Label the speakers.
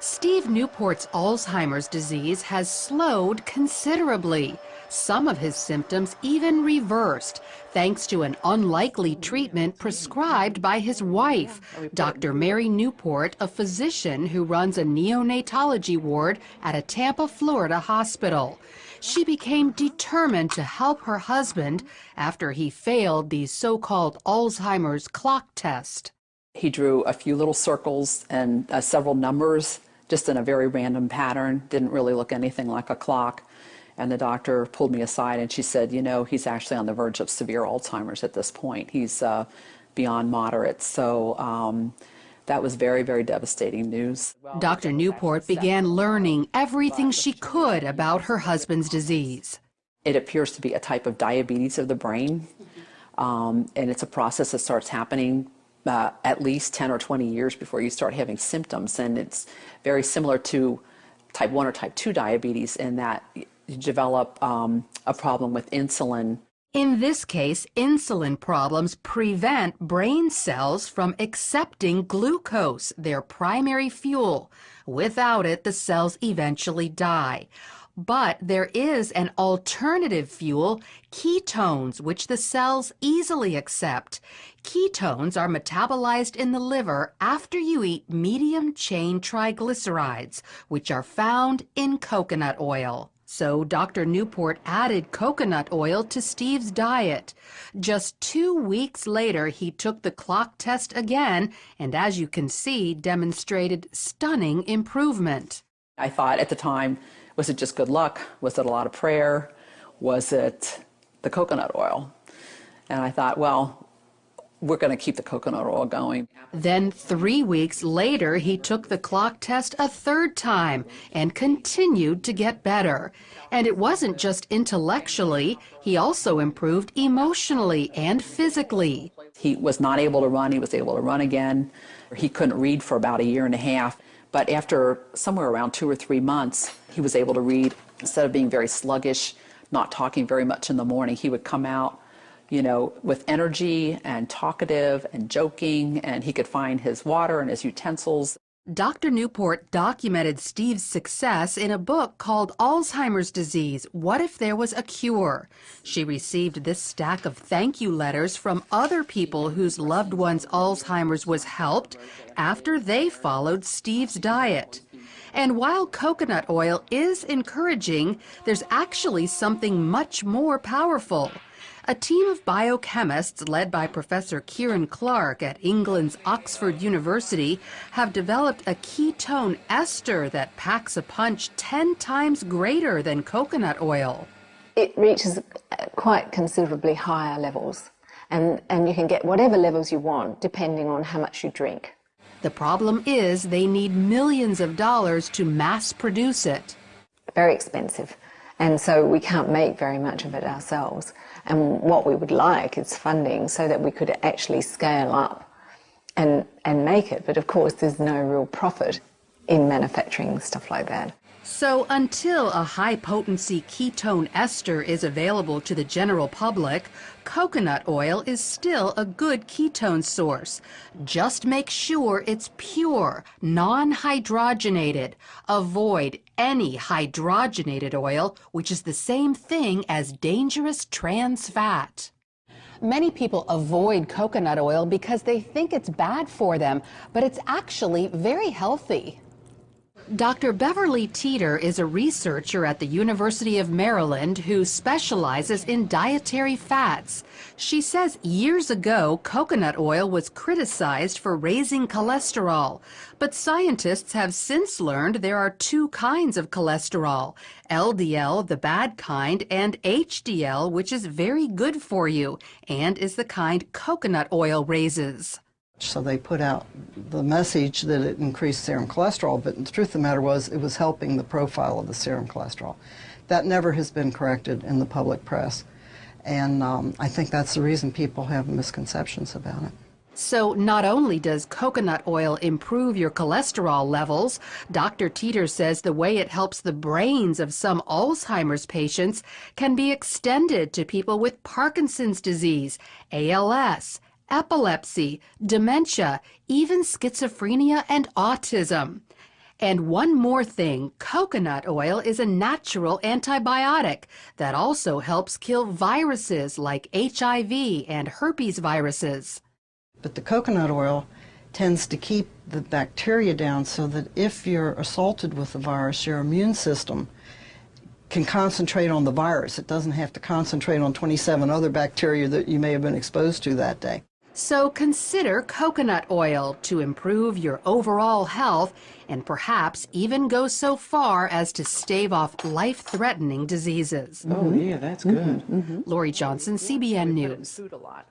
Speaker 1: Steve Newport's Alzheimer's disease has slowed considerably. Some of his symptoms even reversed, thanks to an unlikely treatment prescribed by his wife, Dr. Mary Newport, a physician who runs a neonatology ward at a Tampa, Florida hospital. She became determined to help her husband after he failed the so-called Alzheimer's clock test.
Speaker 2: He drew a few little circles and several numbers just in a very random pattern, didn't really look anything like a clock. And the doctor pulled me aside and she said, you know, he's actually on the verge of severe Alzheimer's at this point. He's beyond moderate. So that was very, very devastating news.
Speaker 1: Dr. Newport began learning everything she could about her husband's disease.
Speaker 2: It appears to be a type of diabetes of the brain, and it's a process that starts happening at least 10 or 20 years before you start having symptoms. And it's very similar to type 1 or type 2 diabetes in that you develop a problem with insulin.
Speaker 1: In this case, insulin problems prevent brain cells from accepting glucose, their primary fuel. Without it, the cells eventually die. But there is an alternative fuel, ketones, which the cells easily accept. Ketones are metabolized in the liver after you eat medium-chain triglycerides, which are found in coconut oil. So Dr. Newport added coconut oil to Steve's diet. Just 2 weeks later, he took the clock test again, and as you can see, demonstrated stunning improvement.
Speaker 2: I thought at the time, was it just good luck? Was it a lot of prayer? Was it the coconut oil? And I thought, well, we're going to keep the coconut oil going.
Speaker 1: Then 3 weeks later, he took the clock test a third time and continued to get better. And it wasn't just intellectually, he also improved emotionally and physically.
Speaker 2: He was not able to run. He was able to run again. He couldn't read for about a year and a half. But after somewhere around 2 or 3 months, he was able to read. Instead of being very sluggish, not talking very much in the morning, he would come out, you know, with energy and talkative and joking, and he could find his water and his utensils.
Speaker 1: Dr. Newport documented Steve's success in a book called Alzheimer's Disease, What If There Was a Cure? She received this stack of thank you letters from other people whose loved ones' Alzheimer's was helped after they followed Steve's diet. And while coconut oil is encouraging, there's actually something much more powerful. A team of biochemists led by Professor Kieran Clark at England's Oxford University have developed a ketone ester that packs a punch 10 times greater than coconut oil.
Speaker 3: It reaches quite considerably higher levels, and you can get whatever levels you want depending on how much you drink.
Speaker 1: The problem is they need millions of dollars to mass produce it.
Speaker 3: Very expensive, and so we can't make very much of it ourselves. And what we would like is funding so that we could actually scale up and make it. But of course, there's no real profit in manufacturing stuff like that.
Speaker 1: So until a high-potency ketone ester is available to the general public, coconut oil is still a good ketone source. Just make sure it's pure, non-hydrogenated. Avoid any hydrogenated oil, which is the same thing as dangerous trans fat. Many people avoid coconut oil because they think it's bad for them, but it's actually very healthy. Dr. Beverly Teeter is a researcher at the University of Maryland who specializes in dietary fats. She says years ago, coconut oil was criticized for raising cholesterol, but scientists have since learned there are 2 kinds of cholesterol, LDL, the bad kind, and HDL, which is very good for you and is the kind coconut oil raises.
Speaker 4: So they put out the message that it increased serum cholesterol, but the truth of the matter was it was helping the profile of the serum cholesterol. That never has been corrected in the public press, and I think that's the reason people have misconceptions about it.
Speaker 1: So not only does coconut oil improve your cholesterol levels, Dr. Teeter says the way it helps the brains of some Alzheimer's patients can be extended to people with Parkinson's disease, ALS, epilepsy, dementia, even schizophrenia and autism. And one more thing, coconut oil is a natural antibiotic that also helps kill viruses like HIV and herpes viruses.
Speaker 4: But the coconut oil tends to keep the bacteria down so that if you're assaulted with the virus, your immune system can concentrate on the virus. It doesn't have to concentrate on 27 other bacteria that you may have been exposed to that day.
Speaker 1: So consider coconut oil to improve your overall health and perhaps even go so far as to stave off life-threatening diseases.
Speaker 5: Oh, yeah, that's good.
Speaker 1: Lori Johnson, CBN News.
Speaker 2: Food a lot.